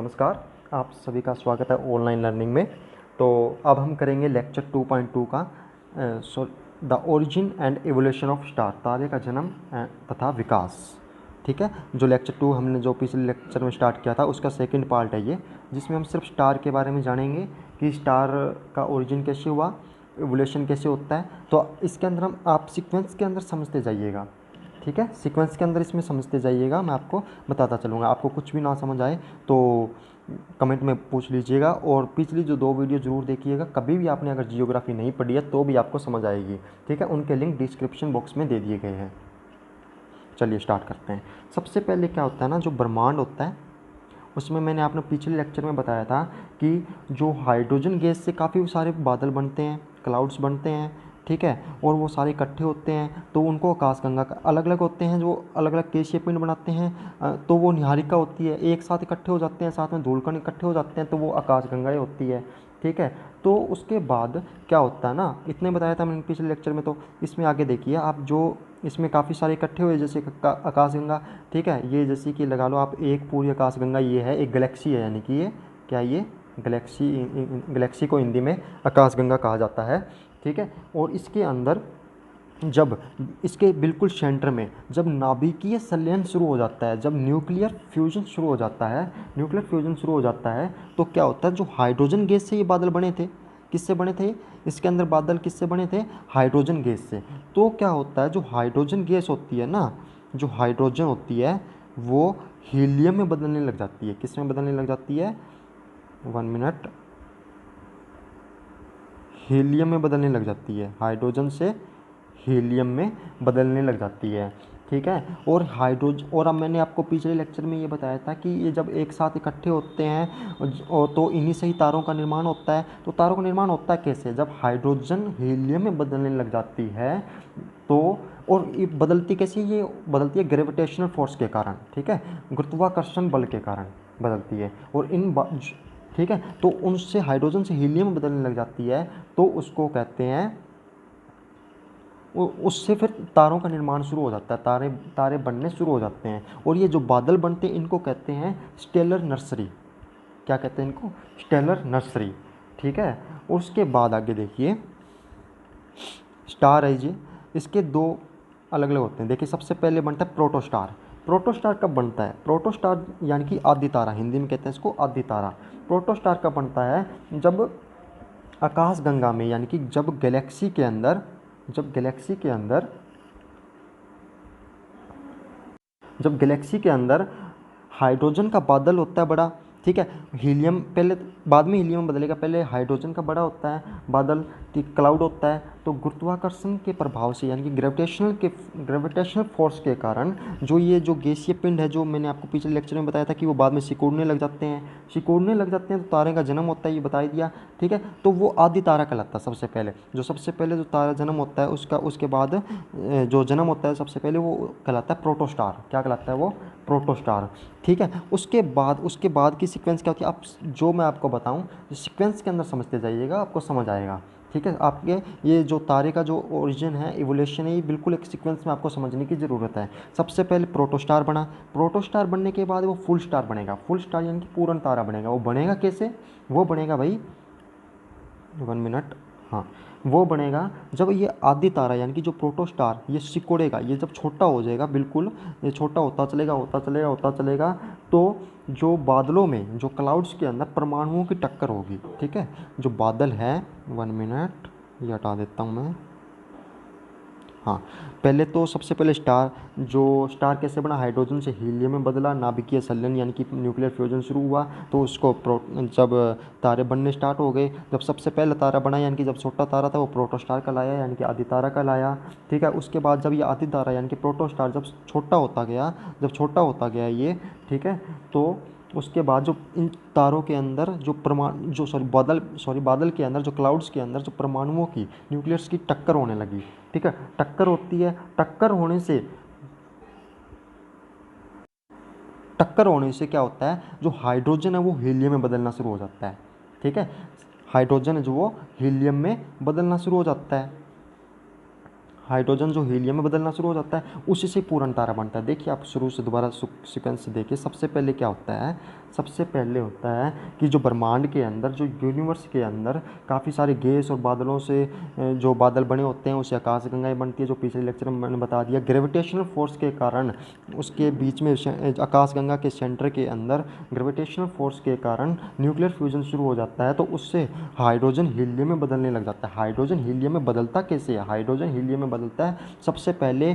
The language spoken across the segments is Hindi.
नमस्कार, आप सभी का स्वागत है ऑनलाइन लर्निंग में। तो अब हम करेंगे लेक्चर 2.2 का the origin and evolution of star, तारे का जन्म तथा विकास। ठीक है, जो लेक्चर 2 हमने जो पिछले लेक्चर में स्टार्ट किया था उसका सेकंड पार्ट है ये, जिसमें हम सिर्फ स्टार के बारे में जानेंगे कि स्टार का ओरिजिन कैसे हुआ, एवोल्यूशन कैसे होता है। तो इसके अंदर आप सीक्वेंस के अंदर समझते जाइएगा। ठीक है, सीक्वेंस के अंदर इसमें समझते जाइएगा, मैं आपको बताता चलूँगा। आपको कुछ भी ना समझ आए तो कमेंट में पूछ लीजिएगा, और पिछली जो 2 वीडियो ज़रूर देखिएगा। कभी भी आपने अगर जियोग्राफी नहीं पढ़ी है तो भी आपको समझ आएगी। ठीक है, उनके लिंक डिस्क्रिप्शन बॉक्स में दे दिए गए हैं। चलिए स्टार्ट करते हैं। सबसे पहले क्या होता है ना, जो ब्रह्मांड होता है उसमें मैंने आपने पिछले लेक्चर में बताया था कि जो हाइड्रोजन गैस से काफ़ी सारे बादल बनते हैं, क्लाउड्स बनते हैं। ठीक है, और वो सारे इकट्ठे होते हैं तो उनको आकाशगंगा का अलग अलग होते हैं, जो अलग अलग केशीय पिंड बनाते हैं। तो वो निहारिका होती है, एक साथ इकट्ठे हो जाते हैं, साथ में धूलकण इकट्ठे हो जाते हैं, तो वो आकाशगंगाएँ होती है। ठीक है, तो उसके बाद क्या होता है ना, इतने बताया था मैंने पिछले लेक्चर में। तो इसमें आगे देखिए आप, जो इसमें काफ़ी सारे इकट्ठे हुए जैसे आकाशगंगा। ठीक है, ये जैसे कि लगा लो आप एक पूरी आकाशगंगा, ये है एक गैलेक्सी है, यानी कि ये क्या, ये गैलेक्सी को हिंदी में आकाशगंगा कहा जाता है। ठीक है, और इसके अंदर जब इसके बिल्कुल सेंटर में जब नाभिकीय संलयन शुरू हो जाता है, जब न्यूक्लियर फ्यूजन शुरू हो जाता है, तो क्या होता है, जो हाइड्रोजन गैस से ये बादल बने थे, किससे बने थे, इसके अंदर बादल किससे बने थे, हाइड्रोजन गैस से। तो क्या होता है, जो हाइड्रोजन गैस होती है ना, जो हाइड्रोजन होती है वो हीलियम में बदलने लग जाती है। किस में बदलने लग जाती है, 1 मिनट, हीलियम में बदलने लग जाती है, हाइड्रोजन से हीलियम में बदलने लग जाती है। ठीक है, और अब मैंने आपको पिछले लेक्चर में ये बताया था कि ये जब एक साथ इकट्ठे होते हैं और तो इन्हीं से ही तारों का निर्माण होता है। तो तारों का निर्माण होता है कैसे, जब हाइड्रोजन हीलियम में बदलने लग जाती है। तो और ये बदलती कैसे, ये बदलती है ग्रेविटेशनल फोर्स के कारण। ठीक है, गुरुत्वाकर्षण बल के कारण बदलती है। और ठीक है, तो उनसे हाइड्रोजन से हीलियम में बदलने लग जाती है, तो उसको कहते हैं, उससे फिर तारों का निर्माण शुरू हो जाता है, तारे बनने शुरू हो जाते हैं। और ये जो बादल बनते हैं इनको कहते हैं स्टेलर नर्सरी। क्या कहते हैं इनको, स्टेलर नर्सरी। ठीक है, और उसके बाद आगे देखिए, स्टार है ये, इसके 2 अलग अलग होते हैं। देखिए सबसे पहले बनता है प्रोटोस्टार। प्रोटोस्टार कब बनता है, प्रोटोस्टार यानी कि आदि तारा, हिंदी में कहते हैं इसको आदि तारा। प्रोटोस्टार कब बनता है, जब आकाशगंगा में, यानी कि जब गैलेक्सी के अंदर हाइड्रोजन का बादल होता है बड़ा। ठीक है, हीलियम पहले, बाद में हीलियम बदलेगा, पहले हाइड्रोजन का बड़ा होता है बादल, क्लाउड होता है। तो गुरुत्वाकर्षण के प्रभाव से, यानी कि ग्रेविटेशनल फोर्स के कारण जो ये जो गैसीय पिंड है, जो मैंने आपको पिछले लेक्चर में बताया था कि वो बाद में सिकुड़ने लग जाते हैं, तो तारे का जन्म होता है, ये बता ही दिया। ठीक है, तो वो आदि तारा कहलाता है। सबसे पहले जो तारा जन्म होता है उसके बाद जो जन्म होता है सबसे पहले, वो कहलाता है प्रोटोस्टार। क्या कहलाता है वो, प्रोटोस्टार। ठीक है, उसके बाद की सीक्वेंस क्या होती है, आप जो मैं आपको बताऊं, सीक्वेंस के अंदर समझते जाइएगा, आपको समझ आएगा। ठीक है, आपके ये जो तारे का जो ओरिजिन है, इवोल्यूशन है, ये बिल्कुल एक सीक्वेंस में आपको समझने की ज़रूरत है। सबसे पहले प्रोटोस्टार बना, प्रोटोस्टार बनने के बाद वो फुल स्टार बनेगा। फुल स्टार यानी कि पूर्ण तारा बनेगा। वो बनेगा कैसे, वो बनेगा भाई, 1 मिनट, हाँ, वो बनेगा जब ये आदि तारा यानी कि जो प्रोटोस्टार ये सिकुड़ेगा, ये जब छोटा हो जाएगा, बिल्कुल ये छोटा होता चलेगा, तो जो बादलों में, जो क्लाउड्स के अंदर परमाणुओं की टक्कर होगी। ठीक है, जो बादल है, 1 मिनट, ये हटा देता हूँ मैं। हाँ, पहले तो सबसे पहले स्टार कैसे बना, हाइड्रोजन से हीलियम में बदला, नाभिकीय संलयन यानी कि न्यूक्लियर फ्यूजन शुरू हुआ, तो उसको जब तारे बनने स्टार्ट हो गए, जब सबसे पहला तारा बना, यानी कि जब छोटा तारा था वो प्रोटोस्टार कहलाया, यानी कि आदि तारा कहलाया। ठीक है, उसके बाद जब ये आदि तारा यानी कि प्रोटोस्टार जब छोटा होता गया ये, ठीक है, तो उसके बाद जो इन तारों के अंदर जो बादल के अंदर, जो क्लाउड्स के अंदर जो परमाणुओं की, न्यूक्लियस की टक्कर होने लगी। ठीक है, टक्कर होती है, टक्कर होने से क्या होता है, जो हाइड्रोजन है वो हीलियम में बदलना शुरू हो जाता है। ठीक है, हाइड्रोजन है जो वो हीलियम में बदलना शुरू हो जाता है। हाइड्रोजन जो हीलियम में बदलना शुरू हो जाता है, उसी से पूर्ण तारा बनता है। देखिए आप शुरू से दोबारा सीक्वेंस से देखिए, सबसे पहले क्या होता है, सबसे पहले होता है कि जो ब्रह्मांड के अंदर, जो यूनिवर्स के अंदर काफ़ी सारे गैस और बादलों से जो बादल बने होते हैं उसे आकाशगंगाएं बनती है, जो पिछले लेक्चर में मैंने बता दिया। ग्रेविटेशनल फोर्स के कारण उसके बीच में आकाशगंगा के सेंटर के अंदर ग्रेविटेशनल फोर्स के कारण न्यूक्लियर फ्यूजन शुरू हो जाता है, तो उससे हाइड्रोजन हीलियम में बदलने लग जाता है। हाइड्रोजन हीलियम में बदलता कैसे है? हाइड्रोजन हीलियम में बदलता है सबसे पहले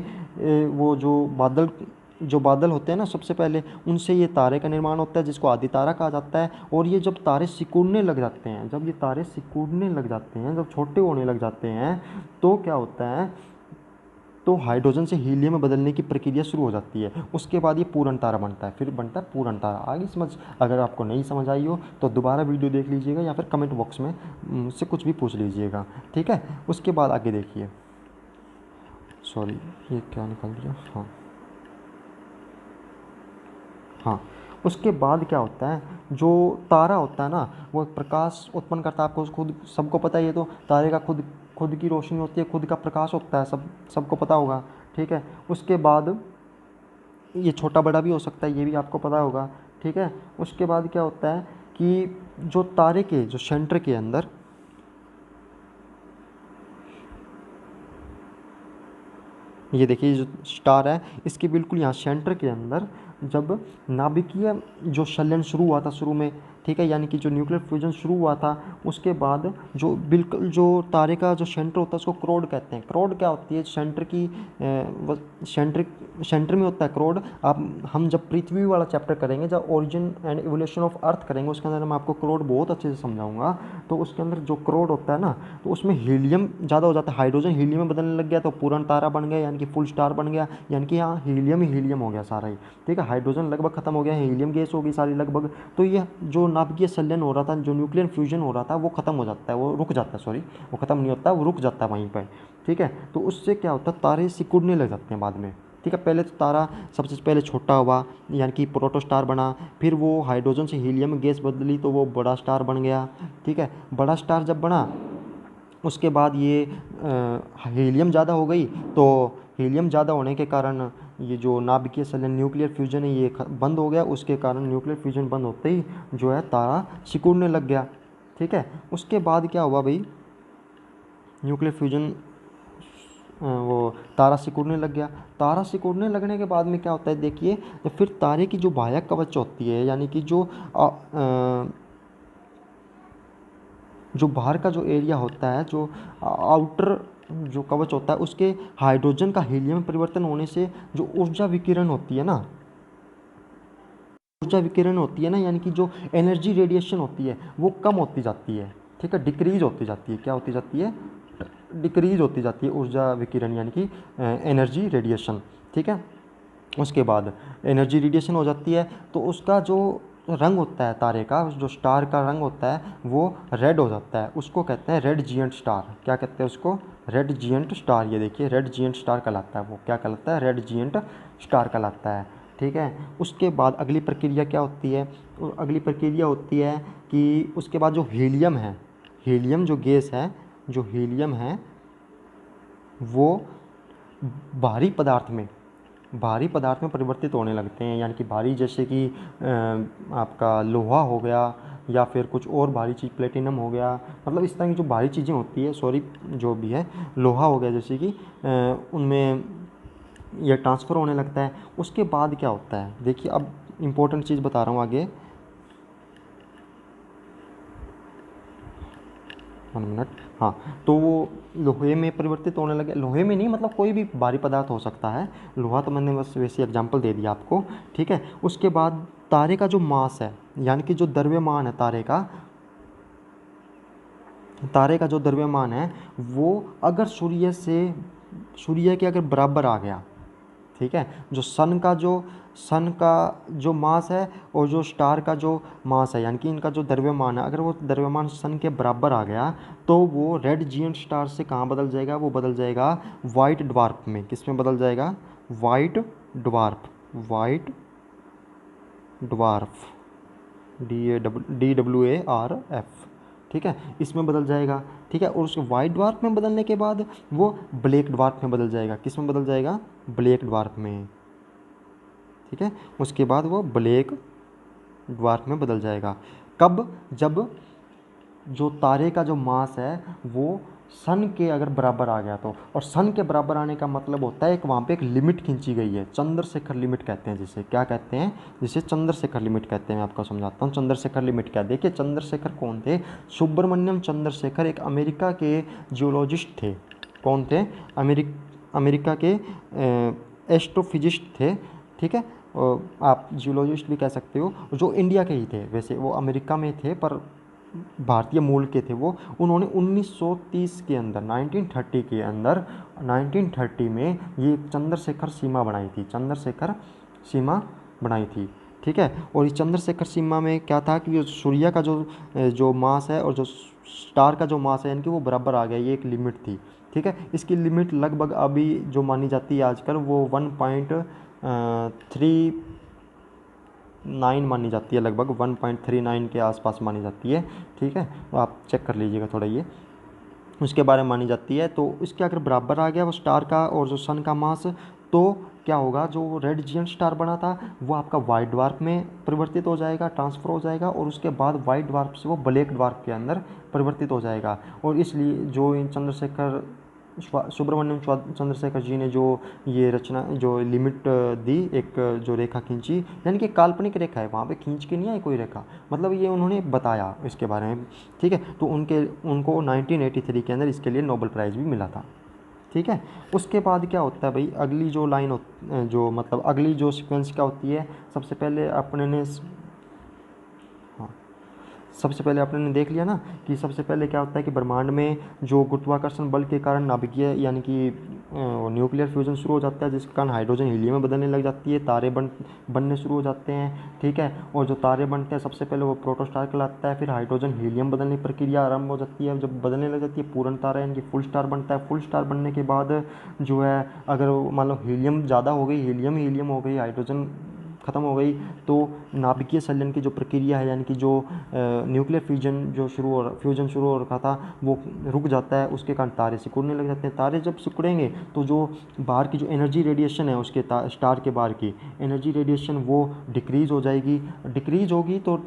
वो जो बादल होते हैं ना, सबसे पहले उनसे ये तारे का निर्माण होता है जिसको आदि तारा कहा जाता है। और ये जब तारे सिकुड़ने लग जाते हैं, जब ये तारे सिकुड़ने लग जाते हैं, जब छोटे होने लग जाते हैं, तो क्या होता है, तो हाइड्रोजन से हीलियम में बदलने की प्रक्रिया शुरू हो जाती है। उसके बाद ये पूर्ण तारा बनता है, फिर बनता है पूर्ण तारा। आगे समझ, अगर आपको नहीं समझ आई हो तो दोबारा वीडियो देख लीजिएगा या फिर कमेंट बॉक्स में मुझसे कुछ भी पूछ लीजिएगा, ठीक है। उसके बाद आगे देखिए, सॉरी ये क्या निकल गया, हाँ, उसके बाद क्या होता है, जो तारा होता है ना, वो प्रकाश उत्पन्न करता है। आपको खुद सबको पता है, ये तो तारे का खुद की रोशनी होती है, खुद का प्रकाश होता है, सबको पता होगा, ठीक है। उसके बाद ये छोटा बड़ा भी हो सकता है, ये भी आपको पता होगा, ठीक है। उसके बाद क्या होता है कि जो तारे के जो सेंटर के अंदर, ये देखिए जो स्टार है, इसके बिल्कुल यहाँ सेंटर के अंदर जब नाभिकीय जो संलयन शुरू हुआ था शुरू में, ठीक है, यानी कि जो न्यूक्लियर फ्यूजन शुरू हुआ था, उसके बाद जो बिल्कुल जो तारे का जो सेंटर होता है उसको क्रोड कहते हैं। क्रोड क्या होती है? सेंटर की सेंटर में होता है क्रोड। आप हम जब पृथ्वी वाला चैप्टर करेंगे, जब origin and evolution of earth करेंगे, उसके अंदर मैं आपको क्रोड बहुत अच्छे से समझाऊंगा। तो उसके अंदर जो क्रोड होता है ना, तो उसमें हीलियम ज़्यादा हो जाता है, हाइड्रोजन हीलियम में बदलने लग गया तो पूर्ण तारा बन गया, यानी कि फुल स्टार बन गया, यानी कि यहाँ हीलियम ही हीलियम हो गया सारा ही, ठीक है। हाइड्रोजन लगभग खत्म हो गया, हीलियम गैस हो गई सारी लगभग। तो ये जो नाभिकीय संलयन हो रहा था, जो न्यूक्लियर फ्यूजन हो रहा था, वो खत्म हो जाता है, वो रुक जाता है, सॉरी वो खत्म नहीं होता, वो रुक जाता है वहीं पर, ठीक है। तो उससे क्या होता है, तारे सिकुड़ने लग जाते हैं बाद में, ठीक है। पहले तो तारा सबसे पहले छोटा हुआ, यानी कि प्रोटोस्टार बना, फिर वो हाइड्रोजन से हीलियम में गैस बदली तो वो बड़ा स्टार बन गया, ठीक है। बड़ा स्टार जब बना, उसके बाद ये हीलियम ज़्यादा हो गई, तो हीलियम ज़्यादा होने के कारण ये जो नाभिकीय संलयन न्यूक्लियर फ्यूजन है ये बंद हो गया। उसके कारण न्यूक्लियर फ्यूजन बंद होते ही जो है तारा सिकुड़ने लग गया, ठीक है। उसके बाद क्या हुआ भाई, न्यूक्लियर फ्यूजन वो तारा सिकुड़ने लग गया। तारा सिकुड़ने लगने के बाद में क्या होता है, देखिए, तो फिर तारे की जो बाह्य कवच होती है, यानी कि जो बाहर का जो एरिया होता है, जो आउटर जो कवच होता है, उसके हाइड्रोजन का हीलियम में परिवर्तन होने से जो ऊर्जा विकिरण होती है ना, यानी कि जो एनर्जी रेडिएशन होती है वो कम होती जाती है, ठीक है, डिक्रीज होती जाती है। क्या होती जाती है? डिक्रीज होती जाती है ऊर्जा विकिरण, यानी कि एनर्जी रेडिएशन, ठीक है। उसके बाद एनर्जी रेडिएशन हो जाती है तो उसका जो रंग होता है तारे का, जो स्टार का रंग होता है वो रेड हो जाता है, उसको कहते हैं रेड जिएंट स्टार। क्या कहते हैं उसको? Red giant star. ये देखिए रेड जिएंट स्टार कहलाता है, वो क्या कहलाता है? रेड जिएंट स्टार कहलाता है, ठीक है। उसके बाद अगली प्रक्रिया क्या होती है? अगली प्रक्रिया होती है कि उसके बाद जो हीलियम है, हीलियम जो गैस है, जो हीलियम है वो भारी पदार्थ में परिवर्तित होने लगते हैं, यानी कि भारी जैसे कि आपका लोहा हो गया या फिर कुछ और भारी चीज़, प्लेटिनम हो गया, मतलब इस तरह की जो भारी चीज़ें होती है, सॉरी जो भी है, लोहा हो गया जैसे कि उनमें यह ट्रांसफ़र होने लगता है। उसके बाद क्या होता है, देखिए अब इम्पोर्टेंट चीज़ बता रहा हूँ आगे, 1 मिनट। हाँ, तो वो लोहे में परिवर्तित होने लगे, लोहे में नहीं, मतलब कोई भी भारी पदार्थ हो सकता है, लोहा तो मैंने बस वैसे एग्जांपल दे दिया आपको, ठीक है। उसके बाद तारे का जो मास है, यानी कि जो द्रव्यमान है तारे का जो द्रव्यमान है वो अगर सूर्य के अगर बराबर आ गया, ठीक है, जो सन का जो मास है और जो स्टार का जो मास है, यानी कि इनका जो द्रव्यमान है, अगर वो द्रव्यमान सन के बराबर आ गया तो वो रेड जिएंट स्टार से कहाँ बदल जाएगा? वो बदल जाएगा वाइट ड्वार्फ में। किस में बदल जाएगा? वाइट ड्वार्फ, DWARF, ठीक है, इसमें बदल जाएगा, ठीक है। और उस वाइट ड्वार्फ में बदलने के बाद वो ब्लैक ड्वार्फ में बदल जाएगा। किस में बदल जाएगा? ब्लैक ड्वार्फ में, ठीक है। उसके बाद वो ब्लैक ड्वार्फ में बदल जाएगा। कब? जब जो तारे का जो मास है वो सन के अगर बराबर आ गया तो। और सन के बराबर आने का मतलब होता है एक वहाँ पे एक लिमिट खींची गई है, चंद्रशेखर लिमिट कहते हैं जिसे। क्या कहते हैं? जिसे चंद्रशेखर लिमिट कहते हैं। मैं आपको समझाता हूँ चंद्रशेखर लिमिट क्या। देखिए चंद्रशेखर कौन थे? सुब्रमण्यम चंद्रशेखर एक अमेरिका के जियोलॉजिस्ट थे। कौन थे? अमेरिका के एस्ट्रोफिजिस्ट थे। ठीक है, आप जियोलॉजिस्ट भी कह सकते हो। जो इंडिया के ही थे, वैसे वो अमेरिका में थे पर भारतीय मूल के थे वो। उन्होंने 1930 के अंदर 1930 के अंदर 1930 में ये चंद्रशेखर सीमा बनाई थी, चंद्रशेखर सीमा बनाई थी। ठीक है, और इस चंद्रशेखर सीमा में क्या था कि सूर्य का जो मास है और जो स्टार का जो मास है इनकी वो बराबर आ गया, ये एक लिमिट थी। ठीक है, इसकी लिमिट लगभग अभी जो मानी जाती है आजकल वो 1.39 मानी जाती है, लगभग 1.39 के आसपास मानी जाती है। ठीक है, तो आप चेक कर लीजिएगा थोड़ा, ये उसके बारे में मानी जाती है। तो इसके अगर बराबर आ गया वो स्टार का और जो सन का मास, तो क्या होगा? जो रेड जियंट स्टार बना था वो आपका वाइट ड्वार्फ में परिवर्तित हो जाएगा, ट्रांसफ़र हो जाएगा, और उसके बाद वाइट ड्वार्फ से वो ब्लैक ड्वार्फ के अंदर परिवर्तित हो जाएगा। और इसलिए जो इन सुब्रमण्यम चंद्रशेखर जी ने जो ये रचना, जो लिमिट दी, एक जो रेखा खींची, यानी कि काल्पनिक रेखा है, वहाँ पे खींच के नहीं आई कोई रेखा, मतलब ये उन्होंने बताया इसके बारे में। ठीक है, तो उनको 1983 के अंदर इसके लिए नोबेल प्राइज़ भी मिला था। ठीक है, उसके बाद क्या होता है भाई? अगली जो लाइन जो मतलब अगली जो सीक्वेंस क्या होती है? सबसे पहले अपने ने हाँ, सबसे पहले आपने ने देख लिया ना कि सबसे पहले क्या होता है कि ब्रह्मांड में जो गुरुत्वाकर्षण बल के कारण नाभिकीय यानी कि न्यूक्लियर फ्यूजन शुरू हो जाता है, जिसके कारण हाइड्रोजन हीलियम में बदलने लग जाती है, तारे बनने शुरू हो जाते हैं। ठीक है, और जो तारे बनते हैं सबसे पहले वो प्रोटोस्टार कहलाता है, फिर हाइड्रोजन हीलियम बदलने की प्रक्रिया आरंभ हो जाती है। जब बदलने लग जाती है पूर्ण तारा यानी कि फुल स्टार बनता है। फुल स्टार बनने के बाद जो है, अगर मान लो हीलियम ज़्यादा हो गई, हीलियम हो गई, हाइड्रोजन ख़त्म हो गई, तो नाभिकीय संलयन की जो प्रक्रिया है यानी कि जो न्यूक्लियर फ्यूजन शुरू हो रखा था वो रुक जाता है। उसके कारण तारे सिकुड़ने लग जाते हैं। तारे जब सिकुड़ेंगे तो जो बाहर की जो एनर्जी रेडिएशन है उसके स्टार के बाहर की एनर्जी रेडिएशन वो डिक्रीज़ हो जाएगी। डिक्रीज़ होगी तो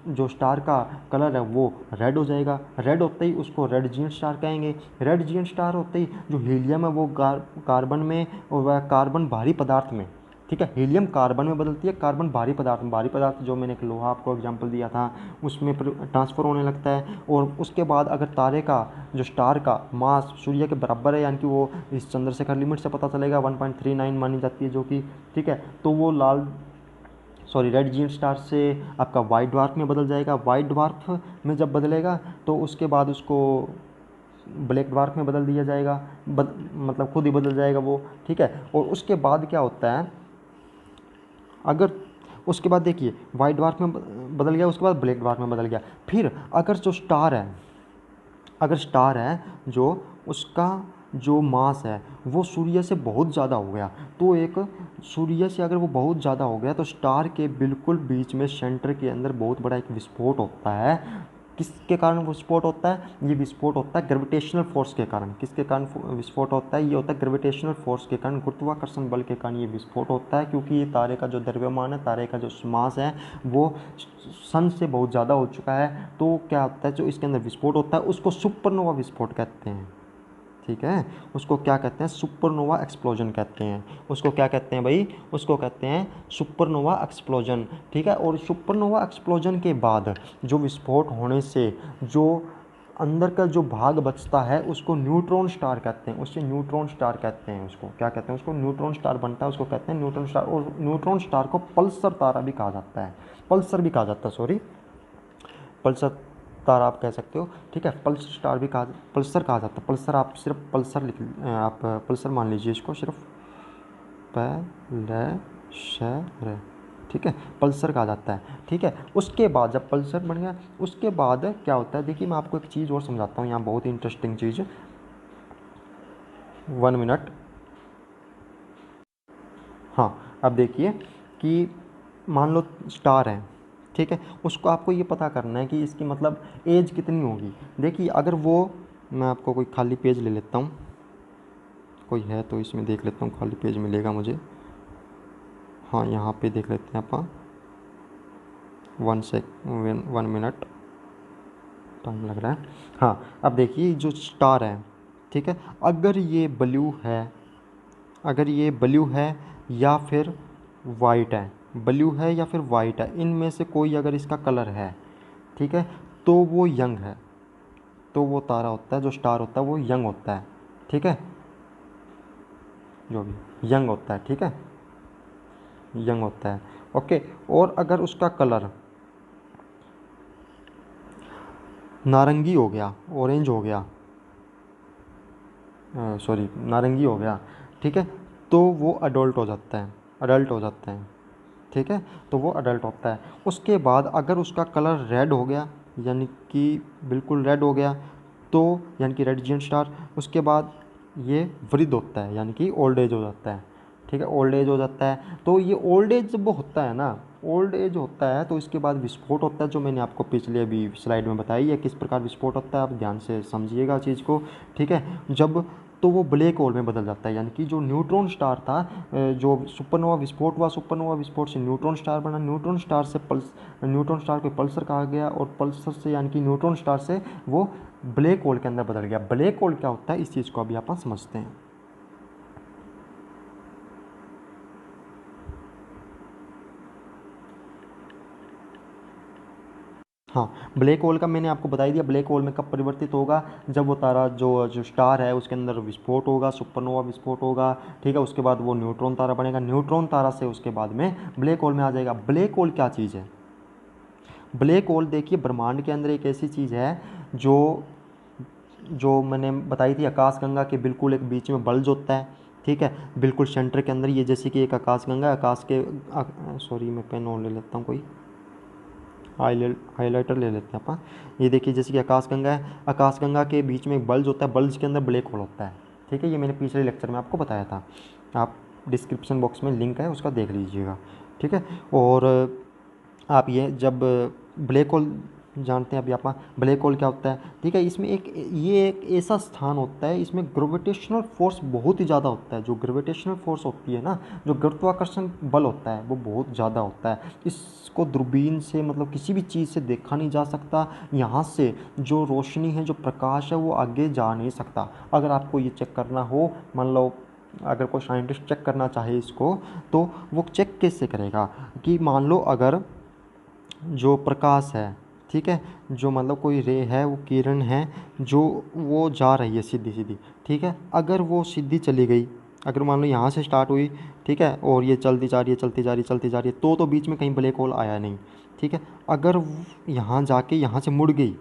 जो स्टार का कलर है वो रेड हो जाएगा। रेड होते ही उसको रेड जियंट स्टार कहेंगे। रेड जियंट स्टार होते ही जो हीलियम है वो कार्बन में, और वह कार्बन भारी पदार्थ में, ठीक है, हीलियम कार्बन में बदलती है, कार्बन भारी पदार्थ में, भारी पदार्थ जो मैंने एक लोहा आपको एग्जांपल दिया था उसमें ट्रांसफ़र होने लगता है। और उसके बाद अगर तारे का जो स्टार का मास सूर्य के बराबर है, यानी कि वो इस चंद्रशेखर लिमिट से पता चलेगा 1.39 मानी जाती है जो कि, ठीक है, तो वो रेड जियंट स्टार से आपका वाइट ड्वार्फ में बदल जाएगा। वाइट ड्वार्फ में जब बदलेगा तो उसके बाद उसको ब्लैक ड्वार्फ में बदल दिया जाएगा, मतलब खुद ही बदल जाएगा वो। ठीक है, और उसके बाद क्या होता है, अगर उसके बाद देखिए वाइट ड्वार्फ में बदल गया, उसके बाद ब्लैक ड्वार्फ में बदल गया। फिर अगर स्टार है जो उसका जो मास है वो सूर्य से बहुत ज़्यादा हो गया, तो एक सूर्य से अगर वो बहुत ज़्यादा हो गया तो स्टार के बिल्कुल बीच में सेंटर के अंदर बहुत बड़ा एक विस्फोट होता है। किसके कारण विस्फोट होता है? ये विस्फोट होता है ग्रेविटेशनल फोर्स के कारण। किसके कारण विस्फोट होता है? ये होता है ग्रेविटेशनल फोर्स के कारण, गुरुत्वाकर्षण बल के कारण ये विस्फोट होता है। क्योंकि ये तारे का जो द्रव्यमान है, तारे का जो मास है वो सन से बहुत ज़्यादा हो चुका है। तो क्या होता है, जो इसके अंदर विस्फोट होता है उसको सुपरनोवा विस्फोट कहते हैं। ठीक है, उसको क्या कहते हैं? सुपरनोवा एक्सप्लोजन कहते हैं। उसको क्या कहते हैं भाई? उसको कहते हैं सुपरनोवा एक्सप्लोजन। ठीक है, और सुपरनोवा एक्सप्लोजन के बाद जो विस्फोट होने से जो अंदर का जो भाग बचता है उसको न्यूट्रॉन स्टार कहते हैं। उससे न्यूट्रॉन स्टार कहते हैं। उसको क्या कहते हैं? उसको न्यूट्रॉन स्टार बनता है, उसको कहते हैं न्यूट्रॉन स्टार। और न्यूट्रॉन स्टार को पल्सर तारा भी कहा जाता है, पल्सर तारा आप कह सकते हो। ठीक है, पल्सर कहा जाता है। पल्सर आप सिर्फ पल्सर आप पल्सर मान लीजिए इसको, सिर्फ पल्सर। ठीक है, पल्सर कहा जाता है। ठीक है, उसके बाद जब पल्सर बन गया उसके बाद क्या होता है, देखिए मैं आपको एक चीज़ और समझाता हूँ यहाँ, बहुत ही इंटरेस्टिंग चीज़। 1 मिनट। हाँ, अब देखिए कि मान लो स्टार है, ठीक है, उसको आपको ये पता करना है कि इसकी मतलब एज कितनी होगी। देखिए अगर वो, मैं आपको कोई खाली पेज ले लेता हूँ, कोई है तो इसमें देख लेता हूँ, खाली पेज मिलेगा मुझे। हाँ, यहाँ पे देख लेते हैं अपन। 1 मिनट टाइम लग रहा है। हाँ, अब देखिए जो स्टार है, ठीक है, अगर ये ब्लू है या फिर वाइट है, ब्लू है या फिर वाइट है, इनमें से कोई अगर इसका कलर है, ठीक है, तो वो यंग है, तो वो तारा होता है, जो स्टार होता है वो यंग होता है, ठीक है, जो भी यंग होता है, ठीक है, यंग होता है। ओके, और अगर उसका कलर नारंगी हो गया, ऑरेंज हो गया, सॉरी नारंगी हो गया, ठीक है, तो वो अडल्ट हो जाता है, ठीक है, तो वो अडल्ट होता है। उसके बाद अगर उसका कलर रेड हो गया, यानी कि बिल्कुल रेड हो गया, तो यानी कि रेड जियंट स्टार, उसके बाद ये वृद्ध होता है, यानी कि ओल्ड एज हो जाता है, ठीक है, ओल्ड एज हो जाता है। तो ये ओल्ड एज जब वो होता है ना, ओल्ड एज होता है, तो इसके बाद विस्फोट होता है, जो मैंने आपको पिछले अभी स्लाइड में बताई है किस प्रकार विस्फोट होता है, आप ध्यान से समझिएगा चीज़ को, ठीक है। जब तो वो ब्लैक होल में बदल जाता है, यानी कि जो न्यूट्रॉन स्टार था, जो सुपरनोवा विस्फोट हुआ, सुपरनोवा विस्फोट से न्यूट्रॉन स्टार बना, न्यूट्रॉन स्टार को पल्सर कहा गया, और पल्सर से यानी कि न्यूट्रॉन स्टार से वो ब्लैक होल के अंदर बदल गया। ब्लैक होल क्या होता है, इस चीज़ को अभी अपन समझते हैं। हाँ, ब्लैक होल का मैंने आपको बता ही दिया, ब्लैक होल में कब परिवर्तित होगा, जब वो तारा जो जो स्टार है उसके अंदर विस्फोट होगा, सुपरनोवा विस्फोट होगा, ठीक है, उसके बाद वो न्यूट्रॉन तारा बनेगा, न्यूट्रॉन तारा से उसके बाद में ब्लैक होल में आ जाएगा। ब्लैक होल क्या चीज़ है? ब्लैक होल देखिए ब्रह्मांड के अंदर एक ऐसी चीज़ है जो जो मैंने बताई थी, आकाशगंगा के बिल्कुल एक बीच में बल्ज होता है, ठीक है, बिल्कुल सेंटर के अंदर, ये जैसे कि एक आकाशगंगा, आकाश के सॉरी मैं पेन और ले लेता हूँ, कोई हाइलाइटर ले लेते हैं अपन। ये देखिए जैसे कि आकाशगंगा है, आकाशगंगा के बीच में एक बल्ज होता है, बल्ज के अंदर ब्लैक होल होता है, ठीक है, ये मैंने पिछले लेक्चर में आपको बताया था, आप डिस्क्रिप्शन बॉक्स में लिंक है उसका देख लीजिएगा, ठीक है। और आप ये जब ब्लैक होल जानते हैं, अभी आप ब्लैक होल क्या होता है, ठीक है, इसमें ये एक ऐसा स्थान होता है, इसमें ग्रेविटेशनल फोर्स बहुत ही ज़्यादा होता है। जो ग्रेविटेशनल फोर्स होती है ना, जो गुरुत्वाकर्षण बल होता है, वो बहुत ज़्यादा होता है। इसको दूरबीन से मतलब किसी भी चीज़ से देखा नहीं जा सकता, यहाँ से जो रोशनी है, जो प्रकाश है, वो आगे जा नहीं सकता। अगर आपको ये चेक करना हो, मान लो अगर कोई साइंटिस्ट चेक करना चाहे इसको, तो वो चेक कैसे करेगा कि मान लो अगर जो प्रकाश है, ठीक है, जो मतलब कोई रे है, वो किरण है, जो वो जा रही है सीधी सीधी, ठीक है, अगर वो सीधी चली गई, अगर मान लो यहाँ से स्टार्ट हुई, ठीक है, और ये चलती जा रही है, चलती जा रही है, चलती जा रही है, तो बीच में कहीं ब्लैक होल आया नहीं, ठीक है। अगर यहाँ जाके यहाँ से मुड़ गई,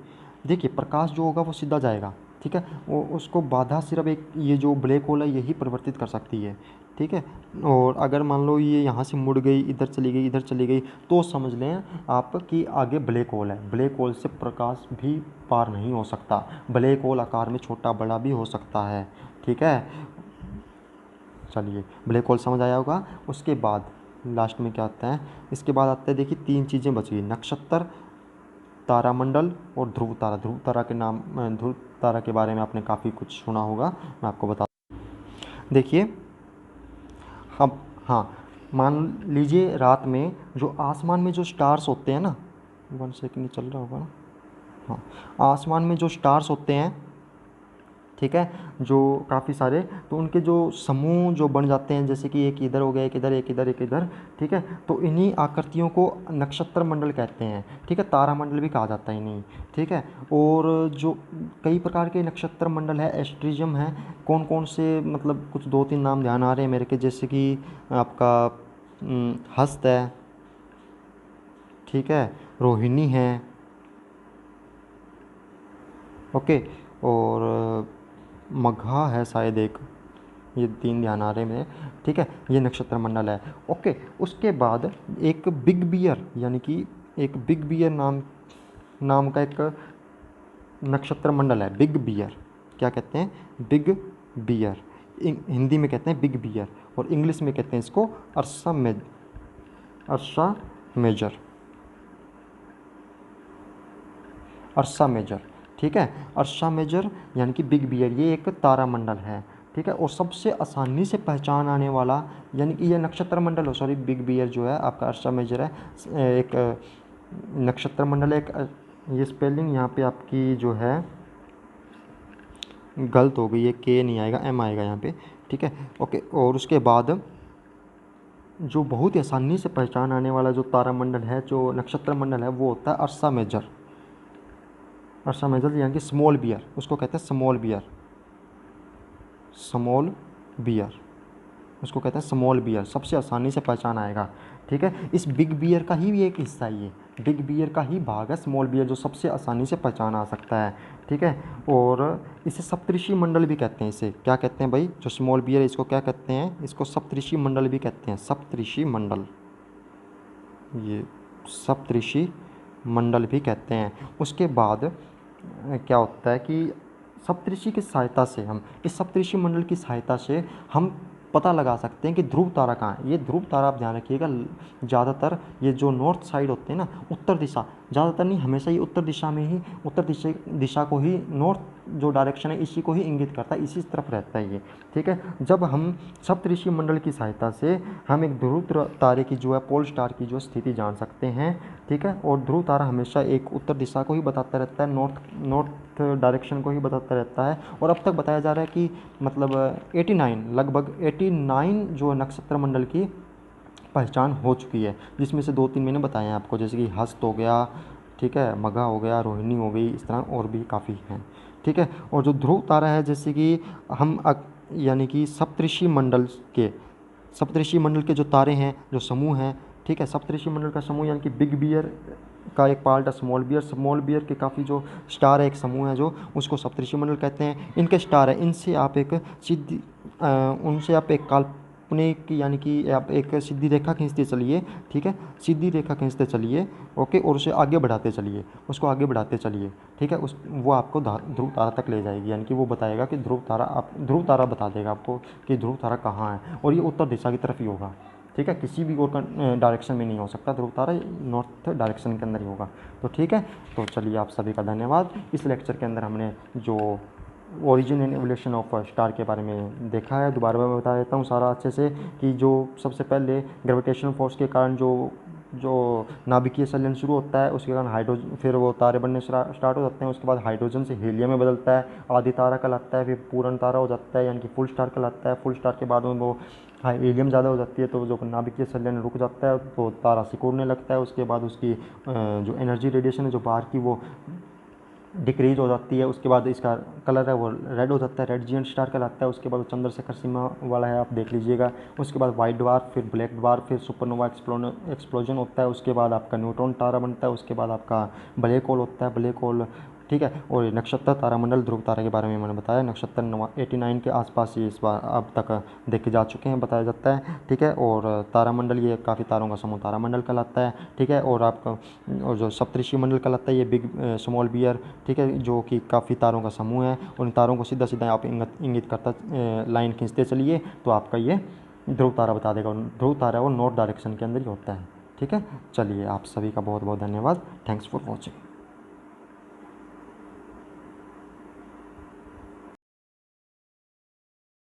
देखिए प्रकाश जो होगा वो सीधा जाएगा, ठीक है, वो उसको बाधा सिर्फ एक ये जो ब्लैक होल है यही परिवर्तित कर सकती है, ठीक है। और अगर मान लो ये यहाँ से मुड़ गई, इधर चली गई, इधर चली गई, तो समझ लें आप कि आगे ब्लैक होल है। ब्लैक होल से प्रकाश भी पार नहीं हो सकता, ब्लैक होल आकार में छोटा बड़ा भी हो सकता है, ठीक है। चलिए, ब्लैक होल समझ आया होगा। उसके बाद लास्ट में क्या आता है, इसके बाद आता है, देखिए 3 चीज़ें बच गई, नक्षत्र, तारामंडल और ध्रुव तारा। ध्रुव तारा के नाम, ध्रुव तारा के बारे में आपने काफ़ी कुछ सुना होगा, मैं आपको बता, देखिए हम, हाँ, मान लीजिए रात में जो आसमान में जो स्टार्स होते हैं ना, 1 सेकंड चल रहा होगा ना, हाँ, आसमान में जो स्टार्स होते हैं, ठीक है, जो काफ़ी सारे, तो उनके जो समूह जो बन जाते हैं, जैसे कि एक इधर हो गया, एक इधर, एक इधर, एक इधर, ठीक है, तो इन्हीं आकृतियों को नक्षत्र मंडल कहते हैं, ठीक है, तारामंडल भी कहा जाता है इन्हीं, ठीक है। और जो कई प्रकार के नक्षत्र मंडल है, एस्ट्रिजम है, कौन कौन से, मतलब कुछ 2-3 नाम ध्यान आ रहे हैं मेरे के, जैसे कि आपका हस्त है, ठीक है, रोहिणी है, ओके, और मघा है शायद एक, ये 3 ध्यान आ रहे हैं, ठीक है, ये नक्षत्र मंडल है, ओके। उसके बाद एक बिग बियर, यानी कि एक बिग बियर नाम नाम का एक नक्षत्र मंडल है, बिग बियर, क्या कहते हैं, बिग बियर, हिंदी में कहते हैं बिग बियर, और इंग्लिश में कहते हैं इसको अर्सा मेजर, अर्सा मेजर, ठीक है, अर्सा मेजर यानी कि बिग बियर, ये एक तारामंडल है, ठीक है, और सबसे आसानी से पहचान आने वाला, यानी कि ये नक्षत्र मंडल हो, सॉरी, बिग बियर जो है आपका अर्सा मेजर है, एक नक्षत्र मंडल एक ये स्पेलिंग यहाँ पे आपकी जो है गलत हो गई, ये के नहीं आएगा, एम आएगा यहाँ पे, ठीक है, ओके। और उसके बाद जो बहुत ही आसानी से पहचान आने वाला जो तारामंडल है, जो नक्षत्र मंडल है, वो होता है अर्सा मेजर। अर्सा मेजर यानी कि स्मॉल बियर, उसको कहते हैं स्मॉल बियर, स्मॉल बियर, उसको कहते हैं स्मॉल बियर, सबसे आसानी से पहचान आएगा, ठीक है। इस बिग बियर का ही एक हिस्सा है, ये बिग बियर का ही भाग है स्मॉल बियर, जो सबसे आसानी से पहचान आ सकता है, ठीक है। और इसे सप्तऋषि मंडल भी कहते हैं। इसे क्या कहते हैं भाई, जो स्मॉल बियर है इसको क्या कहते हैं, इसको सप्तऋषि मंडल भी कहते हैं, सप्तऋषि मंडल, ये सप्तऋषि मंडल भी कहते हैं। उसके बाद क्या होता है कि सप्तऋषि की सहायता से हम, इस सप्तऋषि मंडल की सहायता से हम पता लगा सकते हैं कि ध्रुव तारा कहाँ है। ये ध्रुव तारा आप ध्यान रखिएगा, ज़्यादातर ये जो नॉर्थ साइड होते हैं ना, उत्तर दिशा, ज़्यादातर नहीं, हमेशा ये उत्तर दिशा में ही, उत्तर दिशा को ही, नॉर्थ जो डायरेक्शन है इसी को ही इंगित करता है, इसी तरफ रहता है ये, ठीक है। जब हम सप्तऋषि मंडल की सहायता से हम एक ध्रुव तारे की जो है, पोल स्टार की जो स्थिति जान सकते हैं, ठीक है। और ध्रुव तारा हमेशा एक उत्तर दिशा को ही बताता रहता है, नॉर्थ डायरेक्शन को ही बताता रहता है। और अब तक बताया जा रहा है कि मतलब 89, लगभग 89 जो नक्षत्र मंडल की पहचान हो चुकी है, जिसमें से 2-3 मैंने बताए हैं आपको, जैसे कि हस्त हो गया, ठीक है, मघा हो गया, रोहिणी हो गई, इस तरह और भी काफ़ी हैं, ठीक है। और जो ध्रुव तारा है, जैसे कि हम यानी कि सप्तऋषि मंडल के जो तारे हैं, जो समूह हैं, ठीक है, सप्तऋषि मंडल का समूह यानी कि बिग बियर का एक पार्ट है स्मॉल बियर के काफ़ी जो स्टार है, एक समूह है जो, उसको सप्तऋषि मंडल कहते हैं। इनके स्टार है, इनसे आप एक उनसे आप एक काल्पनिक यानी कि आप एक सीधी रेखा खींचते चलिए, ठीक है, सीधी रेखा खींचते चलिए, ओके, और उसे आगे बढ़ाते चलिए, उसको आगे बढ़ाते चलिए, ठीक है, वो आपको ध्रुव तारा तक ले जाएगी, यानी कि वो बताएगा कि ध्रुव तारा बता देगा आपको कि ध्रुव तारा कहाँ है, और ये उत्तर दिशा की तरफ ही होगा, ठीक है, किसी भी और डायरेक्शन में नहीं हो सकता ध्रुव तारा, नॉर्थ डायरेक्शन के अंदर ही होगा। तो ठीक है, तो चलिए आप सभी का धन्यवाद। इस लेक्चर के अंदर हमने जो origin and evolution of star के बारे में देखा है, दोबारा मैं बता देता हूँ सारा अच्छे से, कि जो सबसे पहले ग्रेविटेशनल फोर्स के कारण जो नाभिकीय संलयन शुरू होता है, उसके कारण हाइड्रोजन, फिर वो तारे बनने स्टार्ट हो जाते हैं, उसके बाद हाइड्रोजन से हीलियम में बदलता है, आदि तारा कहलाता है, फिर पूर्ण तारा हो जाता है, यानी कि फुल स्टार कहलाता है। फुल स्टार के बाद में वो हीलियम ज़्यादा हो जाती है, तो जो नाभिकीय संलयन रुक जाता है, तो तारा सिकुड़ने लगता है, उसके बाद उसकी जो एनर्जी रेडिएशन है जो बाहर की, वो डिक्रीज हो जाती है, उसके बाद इसका कलर है वो रेड हो जाता है, रेड जिएंट स्टार कहलाता है। उसके बाद चंद्रशेखर सीमा वाला है, आप देख लीजिएगा। उसके बाद वाइट ड्वार्फ, फिर ब्लैक ड्वार्फ, फिर सुपरनोवा एक्सप्लोजन होता है, उसके बाद आपका न्यूट्रॉन तारा बनता है, उसके बाद आपका ब्लैक होल होता है, ब्लैक होल, ठीक है। और नक्षत्र तारामंडल ध्रुव तारा के बारे में मैंने बताया, नक्षत्र 89 के आसपास ये इस बार अब तक देखे जा चुके हैं, बताया जाता है, ठीक है। और तारामंडल ये काफ़ी तारों का समूह तारामंडल कहलाता है, ठीक है। और आपका और जो सप्तऋषि मंडल कहलाता है, ये बिग स्मॉल बियर, ठीक है, जो कि काफ़ी तारों का समूह है। उन तारों को सीधा सीधा आप इंगित करता लाइन खींचते चलिए, तो आपका ये ध्रुव तारा बता देगा। ध्रुव तारा वो नॉर्थ डायरेक्शन के अंदर ही होता है, ठीक है। चलिए आप सभी का बहुत बहुत धन्यवाद। Thanks for watching.